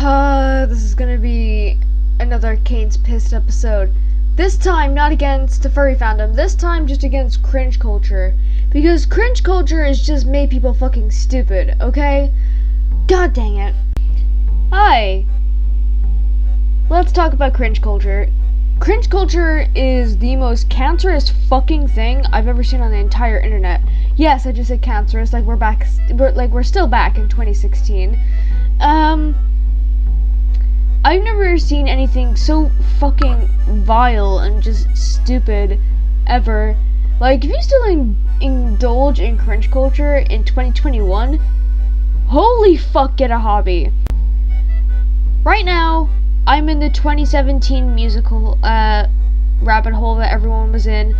This is gonna be another Cain's Pissed episode. This time, not against the furry fandom. This time, just against cringe culture. Because cringe culture has just made people fucking stupid, okay? God dang it. Hi. Let's talk about cringe culture. Cringe culture is the most cancerous fucking thing I've ever seen on the entire internet. Yes, I just said cancerous, like we're still back in 2016. I've never seen anything so fucking vile and just stupid ever. Like, if you still indulge in cringe culture in 2021, holy fuck, get a hobby. Right now, I'm in the 2017 musical rabbit hole that everyone was in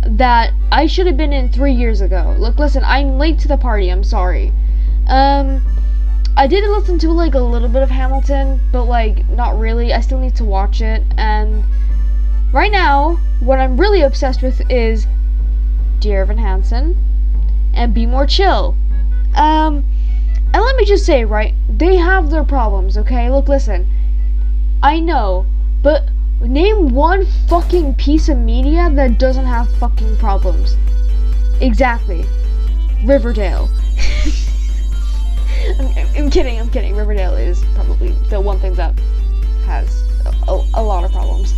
that I should have been in 3 years ago. Look, listen, I'm late to the party, I'm sorry. I did listen to, like, a little bit of Hamilton, but, like, not really. I still need to watch it, and right now, what I'm really obsessed with is Dear Evan Hansen and Be More Chill. And let me just say, right, they have their problems, okay? Look, listen, I know, but name one fucking piece of media that doesn't have fucking problems. Exactly. Riverdale. I'm kidding. Riverdale is probably the one thing that has a lot of problems.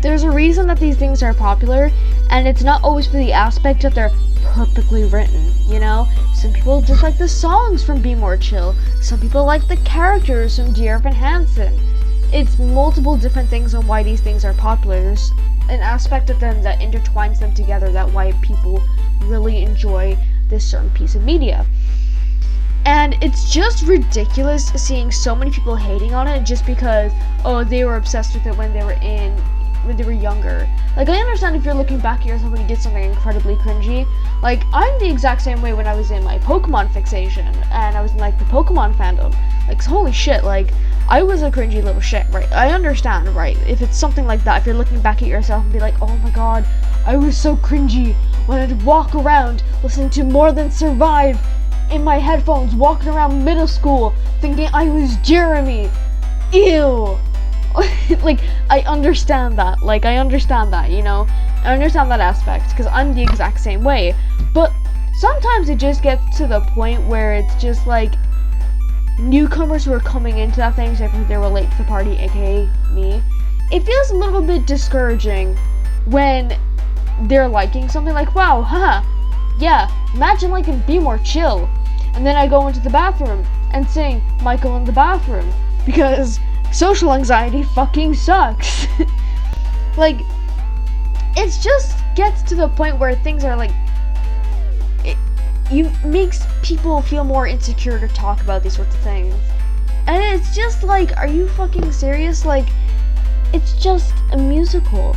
There's a reason that these things are popular, and it's not always for the aspect that they're perfectly written, you know? Some people just like the songs from Be More Chill. Some people like the characters from Dear Evan Hansen. It's multiple different things on why these things are popular. There's an aspect of them that intertwines them together, that why people really enjoy this certain piece of media. And it's just ridiculous seeing so many people hating on it just because, oh, they were obsessed with it when they were younger. Like, I understand if you're looking back at yourself when you did something incredibly cringy. Like, I'm the exact same way when I was in my Pokemon fixation, and I was in, like, the Pokemon fandom. Like, holy shit, like, I was a cringy little shit, right? I understand, right? If it's something like that, if you're looking back at yourself and be like, oh my god, I was so cringy when I'd walk around listening to More Than Survive in my headphones, walking around middle school thinking I was Jeremy. Ew. Like, I understand that, you know? I understand that aspect, because I'm the exact same way. But sometimes it just gets to the point where it's just like newcomers who are coming into that thing, say they were late to the party, aka me. It feels a little bit discouraging when they're liking something like, wow, haha, yeah, imagine liking Be More Chill. And then I go into the bathroom and sing Michael in the Bathroom, because social anxiety fucking sucks. Like, it just gets to the point where things are like, it makes people feel more insecure to talk about these sorts of things. And it's just like, are you fucking serious? Like, it's just a musical.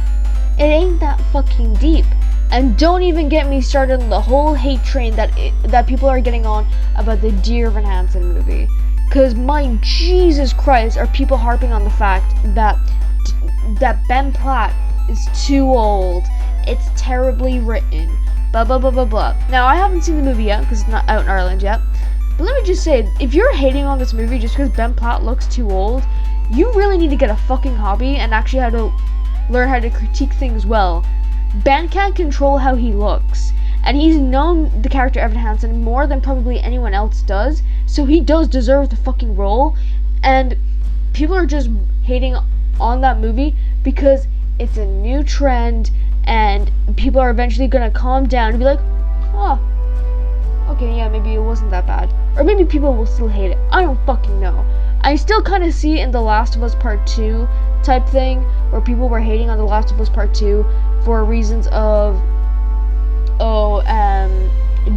It ain't that fucking deep. And don't even get me started on the whole hate train that people are getting on about the Dear Evan Hansen movie. Cause my Jesus Christ, are people harping on the fact that Ben Platt is too old. It's terribly written. Blah blah blah blah blah. Now, I haven't seen the movie yet because it's not out in Ireland yet. But let me just say, if you're hating on this movie just because Ben Platt looks too old, you really need to get a fucking hobby and actually how to learn how to critique things well. Ben can't control how he looks, and he's known the character Evan Hansen more than probably anyone else does, so he does deserve the fucking role, and people are just hating on that movie because it's a new trend, and people are eventually gonna calm down and be like, oh, okay, yeah, maybe it wasn't that bad, or maybe people will still hate it. I don't fucking know. I still kind of see it in The Last of Us Part 2 type thing, where people were hating on The Last of Us Part 2 for reasons of,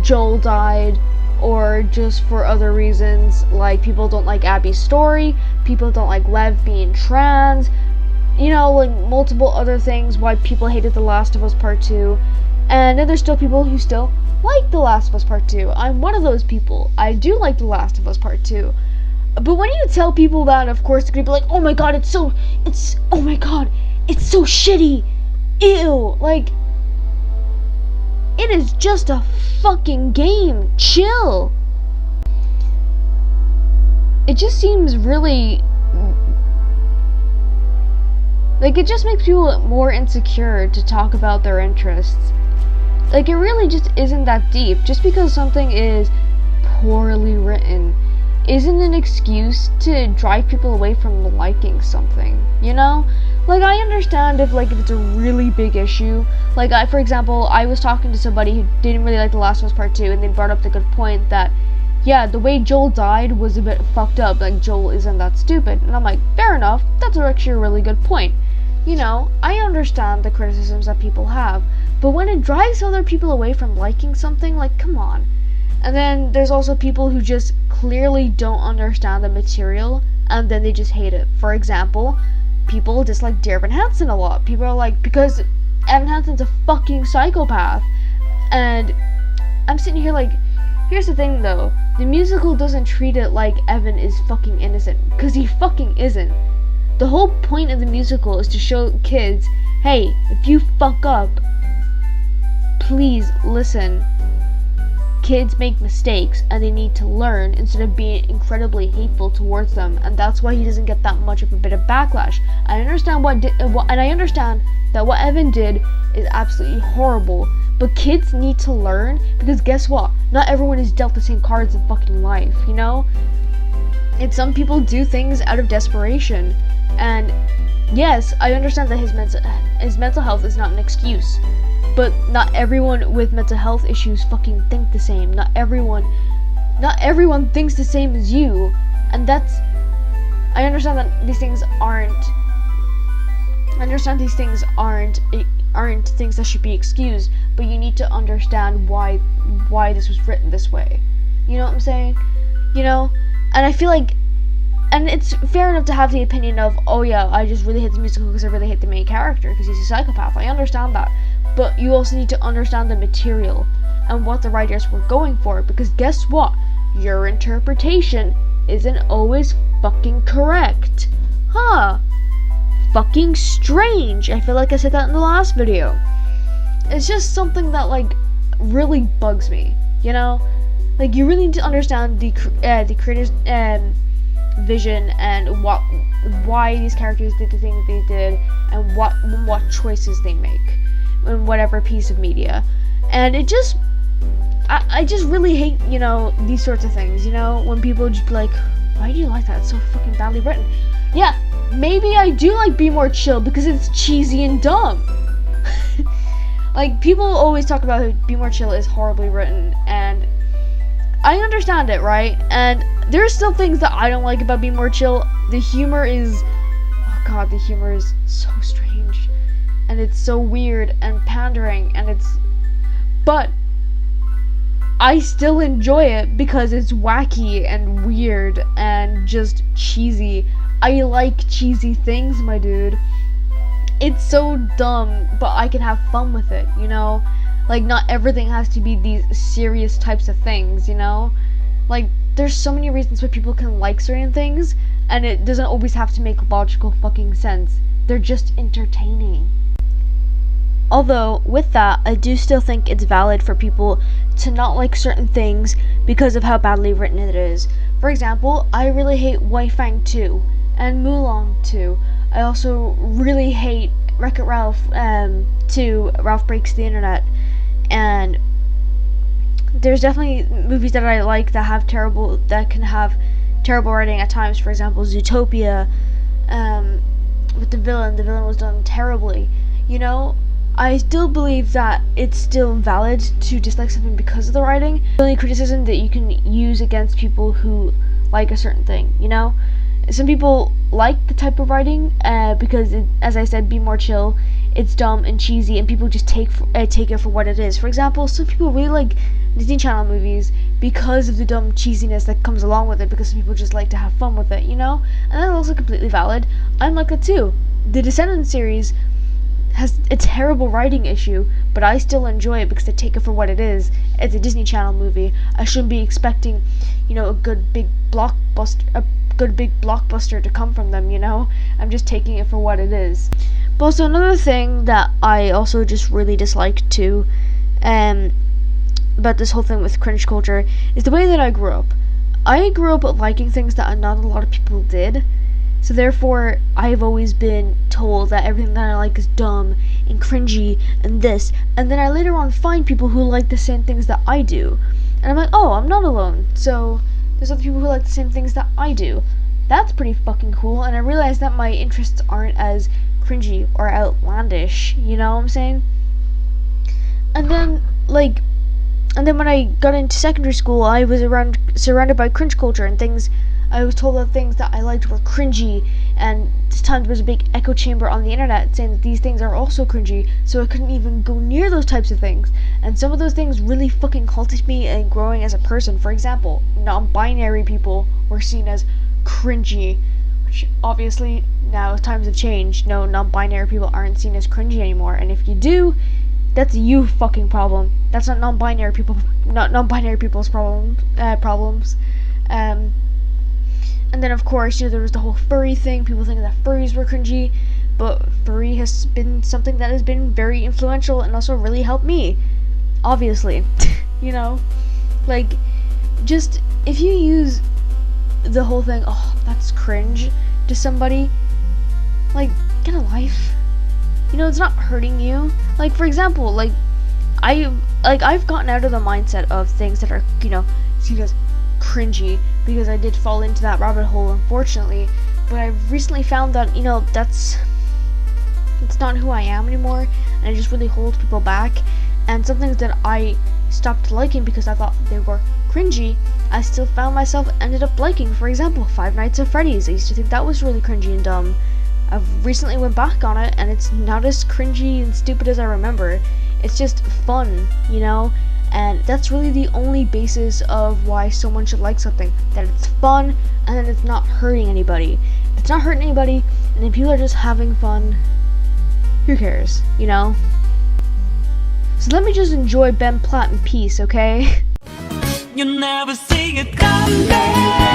Joel died, or just for other reasons, like people don't like Abby's story, people don't like Lev being trans, you know, like multiple other things why people hated The Last of Us Part 2, and then there's still people who still like The Last of Us Part 2. I'm one of those people. I do like The Last of Us Part 2. But when you tell people that, of course, they're gonna be like, oh my god, it's so shitty. Ew, like, it is just a fucking game. Chill. It just seems really, like, it just makes people more insecure to talk about their interests. Like, it really just isn't that deep. Just because something is poorly written isn't an excuse to drive people away from liking something, you know? Like, I understand if it's a really big issue. Like, for example, I was talking to somebody who didn't really like The Last of Us Part 2, and they brought up the good point that, yeah, the way Joel died was a bit fucked up. Like, Joel isn't that stupid. And I'm like, fair enough. That's actually a really good point. You know, I understand the criticisms that people have, but when it drives other people away from liking something, like, come on. And then there's also people who just clearly don't understand the material, and then they just hate it. For example, people dislike Dear Evan Hansen a lot. People are like, because Evan Hansen's a fucking psychopath. And I'm sitting here like, here's the thing though, the musical doesn't treat it like Evan is fucking innocent, because he fucking isn't. The whole point of the musical is to show kids, hey, if you fuck up, please listen. Kids make mistakes and they need to learn instead of being incredibly hateful towards them, and that's why he doesn't get that much of a bit of backlash. I understand I understand that what Evan did is absolutely horrible, but kids need to learn, because guess what? Not everyone is dealt the same cards in fucking life, you know? And some people do things out of desperation, and yes, I understand that his mental health is not an excuse. But not everyone with mental health issues fucking think the same. Not everyone thinks the same as you. And I understand that these things aren't things that should be excused, but you need to understand why this was written this way. You know what I'm saying? You know? And I feel like, and it's fair enough to have the opinion of, oh yeah, I just really hate the musical because I really hate the main character because he's a psychopath. I understand that. But you also need to understand the material and what the writers were going for, because guess what? Your interpretation isn't always fucking correct. Huh. Fucking strange. I feel like I said that in the last video. It's just something that, like, really bugs me, you know? Like, you really need to understand the creator's vision and why these characters did the things they did, and what choices they make in whatever piece of media. And it just, I just really hate, you know, these sorts of things, you know, when people just be like, why do you like that? It's so fucking badly written. Yeah, maybe I do like Be More Chill because it's cheesy and dumb. Like, people always talk about how Be More Chill is horribly written, and I understand it, right? And there's still things that I don't like about Be More Chill. The humor is, oh god, the humor is so strange. And it's so weird and pandering, and but I still enjoy it because it's wacky and weird and just cheesy. I like cheesy things, my dude. It's so dumb, but I can have fun with it, you know? Like, not everything has to be these serious types of things, you know? Like, there's so many reasons why people can like certain things, and it doesn't always have to make logical fucking sense. They're just entertaining. Although, with that, I do still think it's valid for people to not like certain things because of how badly written it is. For example, I really hate Wai Fang 2 and Mulan 2. I also really hate Wreck-It Ralph 2, Ralph Breaks the Internet. And there's definitely movies that I like that can have terrible writing at times. For example, Zootopia, with the villain was done terribly, you know? I still believe that it's still valid to dislike something because of the writing. The only criticism that you can use against people who like a certain thing, you know? Some people like the type of writing because, as I said, Be More Chill, it's dumb and cheesy, and people just take it for what it is. For example, some people really like Disney Channel movies because of the dumb cheesiness that comes along with it, because some people just like to have fun with it, you know? And that's also completely valid. I'm like that too. The Descendants series has a terrible writing issue, but I still enjoy it because I take it for what it is. It's a Disney Channel movie. I shouldn't be expecting, you know, a good big blockbuster to come from them, you know? I'm just taking it for what it is. But also another thing that I also just really dislike too, about this whole thing with cringe culture, is the way that I grew up. I grew up liking things that not a lot of people did. So therefore, I've always been told that everything that I like is dumb and cringy and this. And then I later on find people who like the same things that I do. And I'm like, oh, I'm not alone. So there's other people who like the same things that I do. That's pretty fucking cool. And I realized that my interests aren't as cringy or outlandish. You know what I'm saying? And then, when I got into secondary school, I was surrounded by cringe culture and things. I was told that things that I liked were cringy, and this time there was a big echo chamber on the internet saying that these things are also cringy, so I couldn't even go near those types of things. And some of those things really fucking halted me in growing as a person. For example, non-binary people were seen as cringy, which obviously now times have changed. No, non-binary people aren't seen as cringy anymore, and if you do, that's a you fucking problem. That's not non-binary people's problems. And then, of course, there was the whole furry thing. People think that furries were cringy, but furry has been something that has been very influential and also really helped me. Obviously. Just, if you use the whole thing, oh, that's cringe, to somebody, get a life. It's not hurting you. For example, I've gotten out of the mindset of things that are, seen as cringy, because I did fall into that rabbit hole, unfortunately. But I've recently found that that's not who I am anymore, and it just really holds people back. And some things that I stopped liking because I thought they were cringy, I still found myself ended up liking. For example, Five Nights at Freddy's. I used to think that was really cringy and dumb. I've recently went back on it, and it's not as cringy and stupid as I remember. It's just fun, And that's really the only basis of why someone should like something. That it's fun, and that it's not hurting anybody. If it's not hurting anybody, and then people are just having fun, who cares, So let me just enjoy Ben Platt in peace, okay? You never see it coming.